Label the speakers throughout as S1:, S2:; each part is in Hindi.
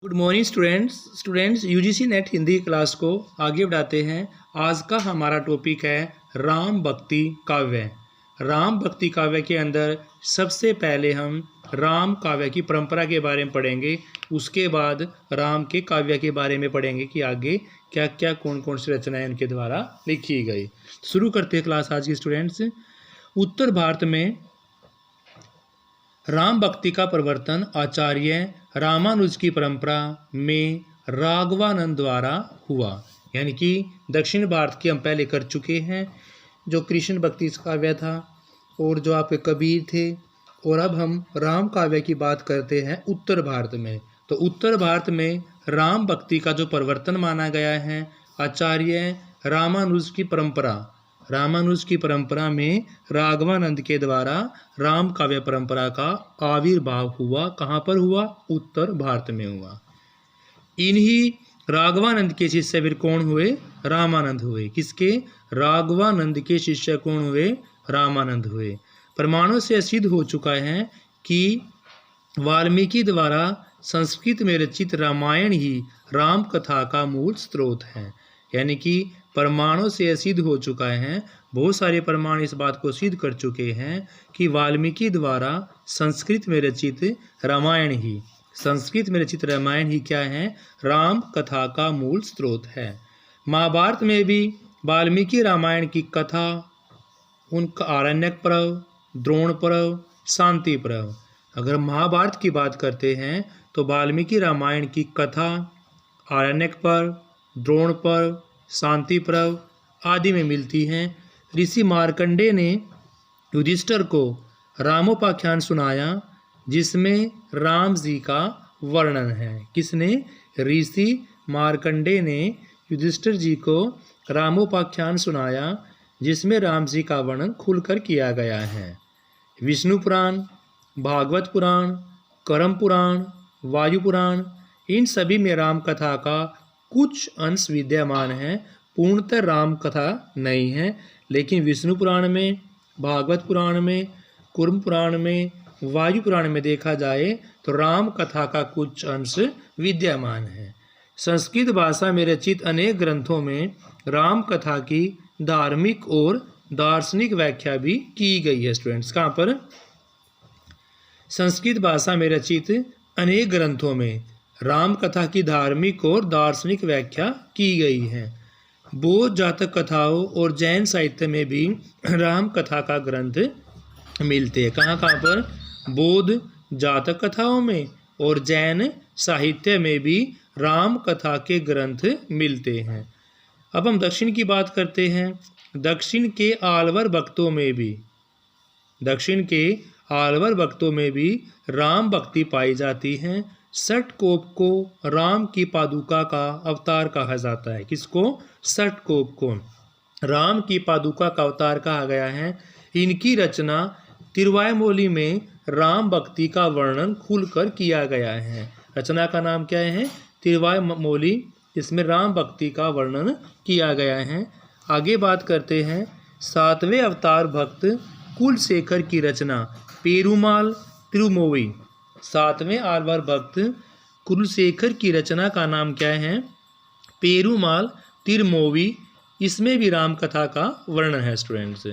S1: Good morning students UGC net Hindi class को आगे बढ़ाते हैं। आज का हमारा टॉपिक है राम भक्ति काव्य। राम भक्ति काव्य के अंदर सबसे पहले हम राम काव्य की परंपरा के बारे में पढ़ेंगे। उसके बाद राम के काव्य के बारे में पढ़ेंगे कि आगे क्या क्या कौन कौन सी रचनाएं उनके द्वारा लिखी गई। शुरू करते हैं क्लास आज की स्टूडेंट्स। उत्तर भारत में राम भक्ति का प्रवर्तन आचार्य रामानुज की परंपरा में राघवानंद द्वारा हुआ। यानी कि दक्षिण भारत की हम पहले कर चुके हैं, जो कृष्ण भक्ति काव्य था और जो आपके कबीर थे, और अब हम राम काव्य की बात करते हैं उत्तर भारत में। तो उत्तर भारत में राम भक्ति का जो प्रवर्तन माना गया है आचार्य रामानुज की परंपरा में राघवानंद के द्वारा राम काव्य परंपरा का आविर्भाव हुआ। कहाँ पर हुआ? उत्तर भारत में हुआ। इन्हीं राघवानंद के शिष्य फिर कौन हुए? रामानंद हुए। किसके? राघवानंद के शिष्य कौन हुए? रामानंद हुए। प्रमाणों से सिद्ध हो चुका है कि वाल्मीकि द्वारा संस्कृत में रचित रामायण ही राम कथा का मूल स्रोत है। यानी कि प्रमाणों से सिद्ध हो चुका है, बहुत सारे प्रमाण इस बात को सिद्ध कर चुके हैं कि वाल्मीकि द्वारा संस्कृत में रचित रामायण ही क्या है? राम कथा का मूल स्रोत है। महाभारत में भी वाल्मीकि रामायण की कथा उनका आरण्यक पर्व, द्रोण पर्व, शांति पर्व। अगर महाभारत की बात करते हैं तो वाल्मीकि रामायण की कथा आरण्यक पर्व, द्रोण पर्व, शांति पर्व आदि में मिलती हैं। ऋषि मार्कंडेय ने युधिष्ठिर को रामोपाख्यान सुनाया, जिसमें राम जी का वर्णन है। किसने? ऋषि मार्कंडेय ने युधिष्ठिर जी को रामोपाख्यान सुनाया, जिसमें राम जी का वर्णन खुलकर किया गया है। विष्णु पुराण, भागवत पुराण, करम पुराण, वायु पुराण, इन सभी में राम कथा का कुछ अंश विद्यमान है। पूर्णतः राम कथा नहीं है, लेकिन विष्णु पुराण में, भागवत पुराण में, कुर्म पुराण में, वायु पुराण में देखा जाए तो राम कथा का कुछ अंश विद्यमान है। संस्कृत भाषा में रचित अनेक ग्रंथों में राम कथा की धार्मिक और दार्शनिक व्याख्या भी की गई है। स्टूडेंट्स, कहाँ पर? संस्कृत भाषा में रचित अनेक ग्रंथों में राम कथा की धार्मिक और दार्शनिक व्याख्या की गई है। बौद्ध जातक कथाओं और जैन साहित्य में भी राम कथा का ग्रंथ मिलते हैं। कहाँ पर? बौद्ध जातक कथाओं में और जैन साहित्य में भी राम कथा के ग्रंथ मिलते हैं। अब हम दक्षिण की बात करते हैं। दक्षिण के आलवर भक्तों में भी राम भक्ति पाई जाती है। षटकोप को राम की पादुका का अवतार कहा जाता है। किसको? षटकोप को राम की पादुका का अवतार कहा गया है। इनकी रचना तिरुवाइमोली में राम भक्ति का वर्णन खुलकर किया गया है। रचना का नाम क्या है? तिरुवाइमोली। इसमें राम भक्ति का वर्णन किया गया है। आगे बात करते हैं। सातवें अवतार भक्त कुलशेखर की रचना पेरुमाल तिरुमोवी। सातवें आलवर भक्त कुलशेखर की रचना का नाम क्या है? पेरुमाल तिरुमोवी। इसमें भी राम कथा का वर्णन है। स्टूडेंट्स,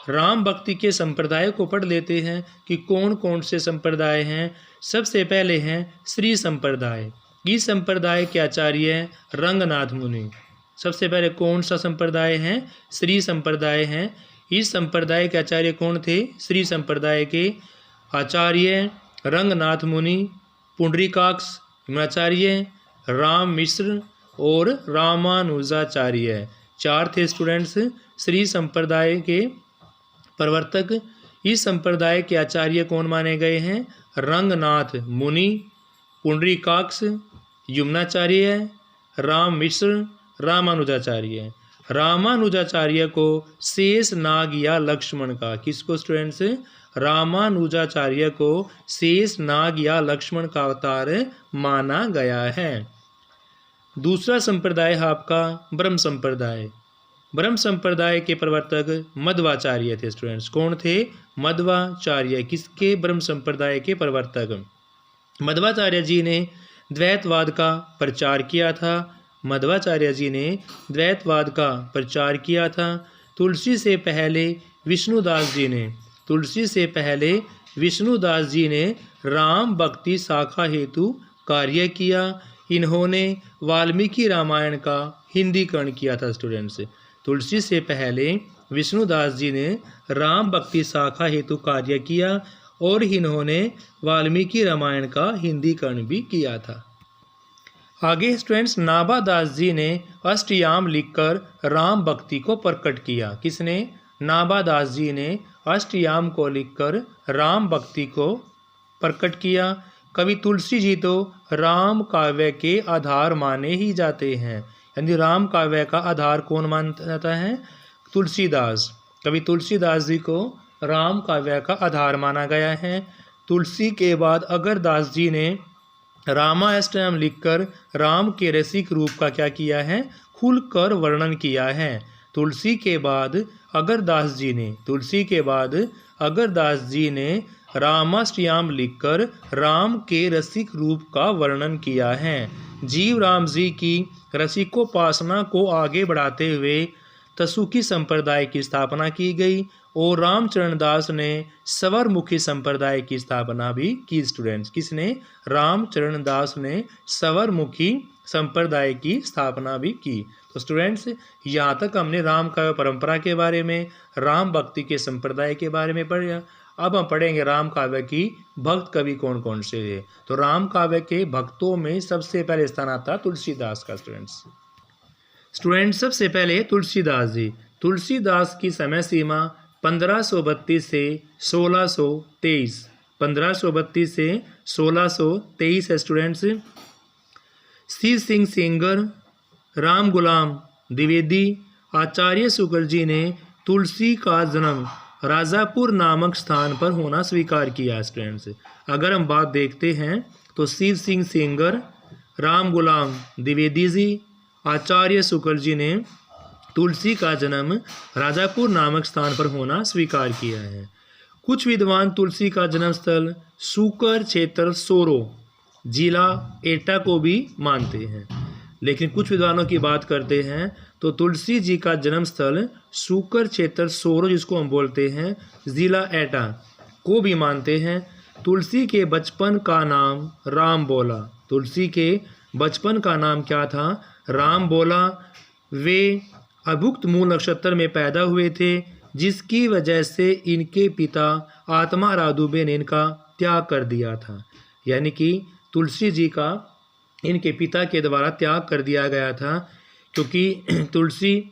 S1: राम भक्ति के संप्रदाय को पढ़ लेते हैं कि कौन कौन से संप्रदाय हैं। सबसे पहले हैं श्री संप्रदाय। इस संप्रदाय के आचार्य रंगनाथ मुनि। सबसे पहले कौन सा संप्रदाय है? श्री संप्रदाय है। इस संप्रदाय के आचार्य कौन थे? श्री संप्रदाय के आचार्य रंगनाथ मुनि, पुंडरीकाक्ष, हिमाचार्य, राम मिश्र और रामानुजाचार्य, चार थे। स्टूडेंट्स, श्री संप्रदाय के प्रवर्तक। इस संप्रदाय के आचार्य कौन माने गए हैं? रंगनाथ मुनि, पुंडरीकाक्ष, यमुनाचार्य, राम मिश्र, रामानुजाचार्य। रामानुजाचार्य को शेष नाग या लक्ष्मण का, किसको स्टूडेंट्स? रामानुजाचार्य को शेष नाग या लक्ष्मण का अवतार माना गया है। दूसरा संप्रदाय है आपका ब्रह्म संप्रदाय। ब्रह्म संप्रदाय के प्रवर्तक मध्वाचार्य थे। स्टूडेंट्स, कौन थे? मध्वाचार्य। किसके? ब्रह्म संप्रदाय के प्रवर्तक। मध्वाचार्य जी ने द्वैतवाद का प्रचार किया था। मध्वाचार्य जी ने द्वैतवाद का प्रचार किया था। तुलसी से पहले विष्णुदास जी ने राम भक्ति शाखा हेतु कार्य किया। इन्होंने वाल्मीकि रामायण का हिंदीकरण किया था स्टूडेंट्स। तुलसी से पहले विष्णुदास जी ने राम भक्ति शाखा हेतु कार्य किया और इन्होंने वाल्मीकि रामायण का हिंदीकरण भी किया था। आगे स्टूडेंट्स, नाभादास जी ने अष्टयाम लिखकर राम भक्ति को प्रकट किया। किसने? नाभादास जी ने अष्टयाम को लिखकर राम भक्ति को प्रकट किया। कवि तुलसी जी तो राम काव्य के आधार माने ही जाते हैं, यानी राम काव्य का आधार कौन माना जाता है? तुलसीदास। कवि तुलसीदास जी को राम काव्य का आधार माना गया है। तुलसी के बाद अगरदास जी ने रामाष्टयम लिखकर राम के रसिक रूप का क्या किया है? खुलकर वर्णन किया है। तुलसी के बाद अगरदास जी ने रामाष्टयाम लिखकर राम के रसिक रूप का वर्णन किया है। जीव राम जी की रसिकोपासना को आगे बढ़ाते हुए तसुकी संप्रदाय की स्थापना की गई और रामचरण दास ने सवरमुखी संप्रदाय की स्थापना भी की स्टूडेंट्स। किसने? रामचरण दास ने सवरमुखी संप्रदाय की स्थापना भी की। तो स्टूडेंट्स, यहाँ तक हमने राम काव्य परंपरा के बारे में, राम भक्ति के संप्रदाय के बारे में पढ़ा। अब हम पढ़ेंगे राम काव्य की भक्त कवि कौन कौन से है। तो राम काव्य के भक्तों में सबसे पहले स्थान आता तुलसीदास का स्टूडेंट्स। सबसे पहले तुलसीदास जी। तुलसीदास की समय सीमा 1532 से 1623 है स्टूडेंट्स। शिव सिंह सेंगर, राम गुलाम द्विवेदी, आचार्य शुक्ल जी ने तुलसी का जन्म राजापुर नामक स्थान पर होना स्वीकार किया स्टूडेंट्स। अगर हम बात देखते हैं तो शिव सिंह सेंगर, राम गुलाम द्विवेदी जी, आचार्य शुक्ल जी ने तुलसी का जन्म राजापुर नामक स्थान पर होना स्वीकार किया है। कुछ विद्वान तुलसी का जन्म स्थल सूकर क्षेत्र सोरो जिला एटा को भी मानते हैं, लेकिन कुछ विद्वानों की बात करते हैं तो तुलसी जी का जन्म स्थल सूकर क्षेत्र सोरो, जिसको हम बोलते हैं जिला एटा, को भी मानते हैं। तुलसी के बचपन का नाम राम बोला। तुलसी के बचपन का नाम क्या था? राम बोला। वे अभुक्त मूल नक्षत्र में पैदा हुए थे, जिसकी वजह से इनके पिता आत्मा राधुबे ने इनका त्याग कर दिया था। यानी कि तुलसी जी का इनके पिता के द्वारा त्याग कर दिया गया था, क्योंकि तुलसी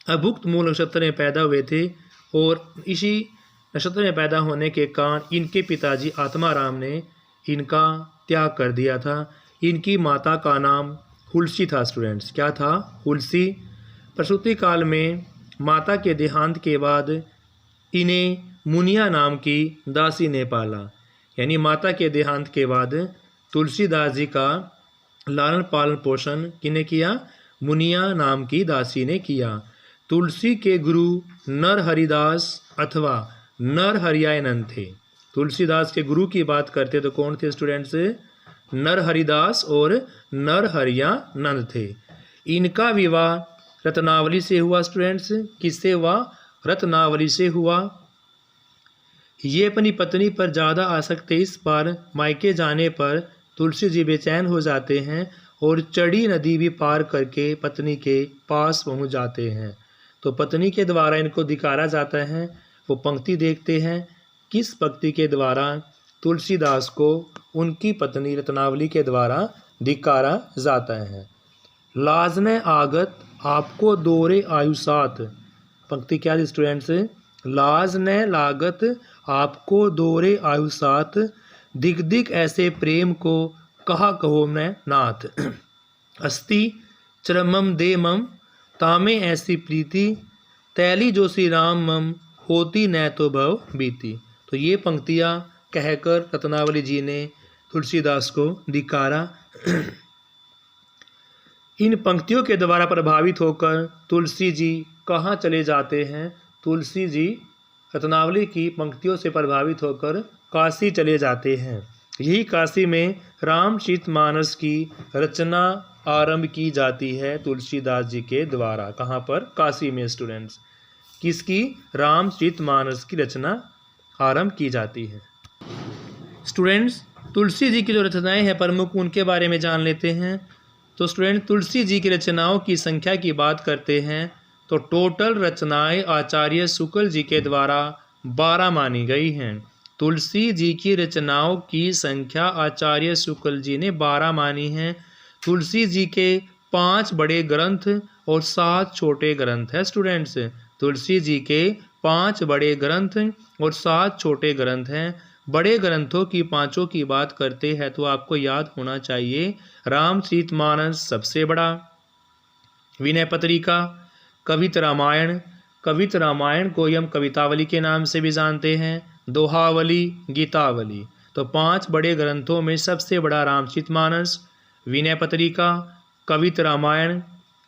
S1: अभुक्त मूल नक्षत्र में पैदा हुए थे और इसी नक्षत्र में पैदा होने के कारण इनके पिताजी आत्माराम ने इनका त्याग कर दिया था। इनकी माता का नाम हुलसी था स्टूडेंट्स। क्या था? हुलसी। प्रसूति काल में माता के देहांत के बाद इन्हें मुनिया नाम की दासी ने पाला। यानी माता के देहांत के बाद तुलसीदास जी का लालन पालन पोषण किने किया? मुनिया नाम की दासी ने किया। तुलसी के गुरु नरहरिदास अथवा नरहरियानंद थे। तुलसीदास के गुरु की बात करते तो कौन थे स्टूडेंट्स? नरहरिदास और नरहरियानंद थे। इनका विवाह रत्नावली से हुआ स्टूडेंट्स। किससे हुआ? रत्नावली से हुआ। ये अपनी पत्नी पर ज़्यादा आसक्त थे। इस बार मायके जाने पर तुलसी जी बेचैन हो जाते हैं और चड़ी नदी भी पार करके पत्नी के पास पहुंच जाते हैं। तो पत्नी के द्वारा इनको धिकारा जाता है। वो पंक्ति देखते हैं, किस पंक्ति के द्वारा तुलसीदास को उनकी पत्नी रत्नावली के द्वारा धिकारा जाता है। लाज ने आगत आपको दोरे आयु साथ। पंक्ति क्या है स्टूडेंट्स? लाज ने लागत आपको दोरे आयु साथ, दिग दिग ऐसे प्रेम को कहा कहो मैं नाथ। अस्ति चरमम दे मम तामे ऐसी प्रीति, तैली जो श्री राम मम होती न तो भव बीती। तो ये पंक्तियाँ कहकर रत्नावली जी ने तुलसीदास को धिकारा। इन पंक्तियों के द्वारा प्रभावित होकर तुलसी जी कहाँ चले जाते हैं? तुलसी जी रत्नावली की पंक्तियों से प्रभावित होकर काशी चले जाते हैं। यही काशी में रामचरितमानस की रचना आरंभ की जाती है तुलसीदास जी के द्वारा। कहाँ पर? काशी में स्टूडेंट्स। किसकी? रामचरितमानस की रचना आरंभ की जाती है। स्टूडेंट्स, तुलसी जी की जो रचनाएं हैं प्रमुख, उनके बारे में जान लेते हैं। तो स्टूडेंट, तुलसी जी की रचनाओं की संख्या की बात करते हैं तो टोटल रचनाएं आचार्य शुक्ल जी के द्वारा 12 मानी गई हैं। तुलसी जी की रचनाओं की संख्या आचार्य शुक्ल जी ने 12 मानी है। तुलसी जी के 5 बड़े ग्रंथ और 7 छोटे ग्रंथ है स्टूडेंट्स। तुलसी जी के 5 बड़े ग्रंथ और 7 छोटे ग्रंथ हैं। बड़े ग्रंथों की 5 की बात करते हैं तो आपको याद होना चाहिए रामचरितमानस सबसे बड़ा, विनय पत्रिका, कवित रामायण। कवित रामायण को हम कवितावली के नाम से भी जानते हैं, दोहावली, गीतावली। तो 5 बड़े ग्रंथों में सबसे बड़ा रामचरितमानस, विनय पत्रिका, कवित रामायण,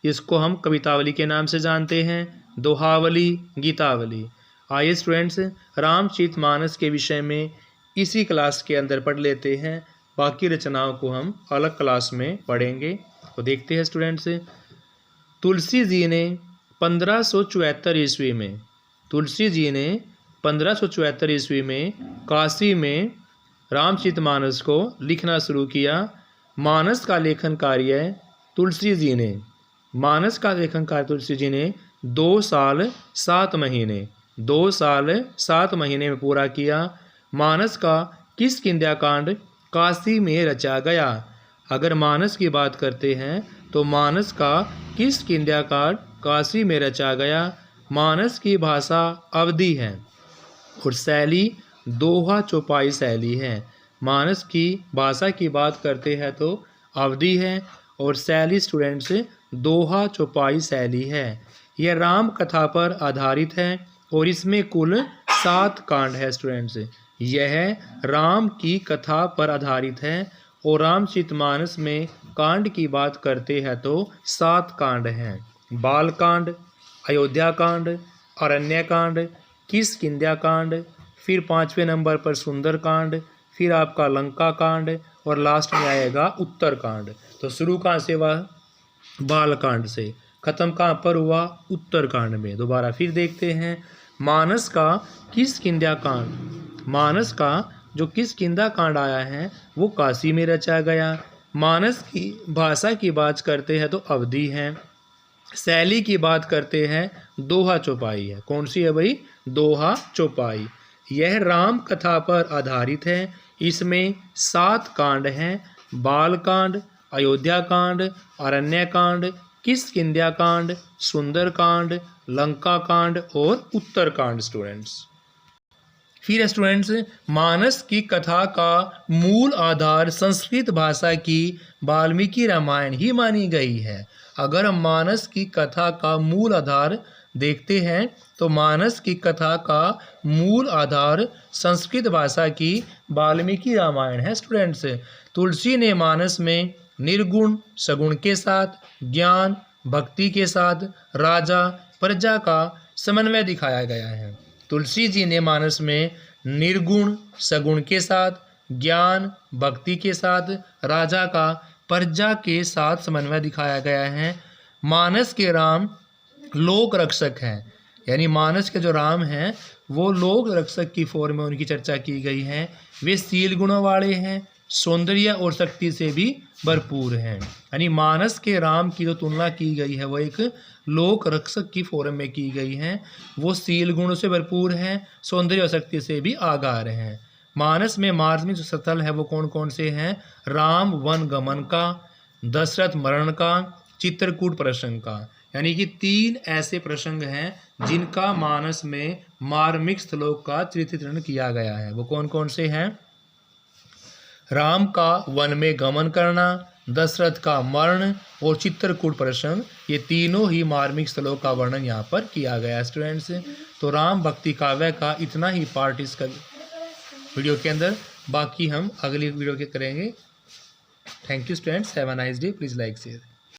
S1: इसको हम कवितावली के नाम से जानते हैं, दोहावली, गीतावली। आइए स्टूडेंट्स, रामचरितमानस के विषय में इसी क्लास के अंदर पढ़ लेते हैं, बाकी रचनाओं को हम अलग क्लास में पढ़ेंगे। तो देखते हैं स्टूडेंट्स, तुलसी जी ने 1574 ईस्वी में, तुलसी जी ने 1574 ईस्वी में काशी में रामचरितमानस को लिखना शुरू किया। मानस का लेखन कार्य तुलसी जी ने, मानस का लेखन कार्य तुलसी जी ने 2 साल 7 महीने, 2 साल 7 महीने में पूरा किया। मानस का किष्किंध्या कांड काशी में रचा गया। अगर मानस की बात करते हैं तो मानस का किष्किंध्या कांड काशी में रचा गया। मानस की भाषा अवधी है और शैली दोहा चौपाई शैली है। मानस की भाषा की बात करते हैं तो अवधी है और शैली स्टूडेंट्स दोहा चौपाई शैली है। यह राम कथा पर आधारित है और इसमें कुल 7 कांड है स्टूडेंट्स। यह राम की कथा पर आधारित है और रामचरितमानस में कांड की बात करते हैं तो 7 कांड हैं। बाल कांड, अयोध्या कांड, अरण्य कांड, किष्किंध्या कांड, फिर 5वें नंबर पर सुंदर कांड, फिर आपका लंका कांड और लास्ट में आएगा उत्तर कांड। तो शुरू कहाँ से हुआ? बाल कांड से। खत्म कहाँ पर हुआ? उत्तर कांड में। दोबारा फिर देखते हैं, मानस का किष्किंध्या कांड, मानस का जो किष्किंध्या कांड आया है वो काशी में रचा गया। मानस की भाषा की बात करते हैं तो अवधी है। शैली की बात करते हैं दोहा चौपाई है। कौन सी है भाई? दोहा चौपाई। यह राम कथा पर आधारित है। इसमें 7 कांड हैं, बाल कांड, अयोध्या कांड, अरण्य कांड, किष्किंध्या कांड, सुंदर कांड, लंका कांड और उत्तर कांड स्टूडेंट्स। फिर स्टूडेंट्स, मानस की कथा का मूल आधार संस्कृत भाषा की वाल्मीकि रामायण ही मानी गई है। अगर हम मानस की कथा का मूल आधार देखते हैं तो मानस की कथा का मूल आधार संस्कृत भाषा की वाल्मीकि रामायण है स्टूडेंट्स। तुलसी ने मानस में निर्गुण सगुण के साथ, ज्ञान भक्ति के साथ राजा प्रजा का समन्वय दिखाया गया है। तुलसी जी ने मानस में निर्गुण सगुण के साथ, ज्ञान भक्ति के साथ राजा का प्रजा के साथ समन्वय दिखाया गया है। मानस के राम लोक रक्षक हैं, यानी मानस के जो राम हैं वो लोक रक्षक की फॉर्म में उनकी चर्चा की गई है। वे शील गुणों वाले हैं, सौंदर्य और शक्ति से भी भरपूर हैं। यानी मानस के राम की जो तुलना की गई है वो एक लोक रक्षक की फॉर्म में की गई है। वो शील गुणों से भरपूर हैं, सौंदर्य और शक्ति से भी आगार हैं। मानस में मार्मिक जो स्थल है वो कौन कौन से हैं? राम वन गमन का, दशरथ मरण का, चित्रकूट प्रसंग का। यानी कि 3 ऐसे प्रसंग हैं जिनका मानस में मार्मिक स्थलों का चित्रण किया गया है। वो कौन कौन से हैं? राम का वन में गमन करना, दशरथ का मरण और चित्रकूट प्रसंग, ये तीनों ही मार्मिक स्थलों का वर्णन यहाँ पर किया गया स्टूडेंट्स। तो राम भक्ति काव्य का इतना ही पार्ट इस वीडियो के अंदर, बाकी हम अगली वीडियो के करेंगे। Thank you students, have a nice day, please like share.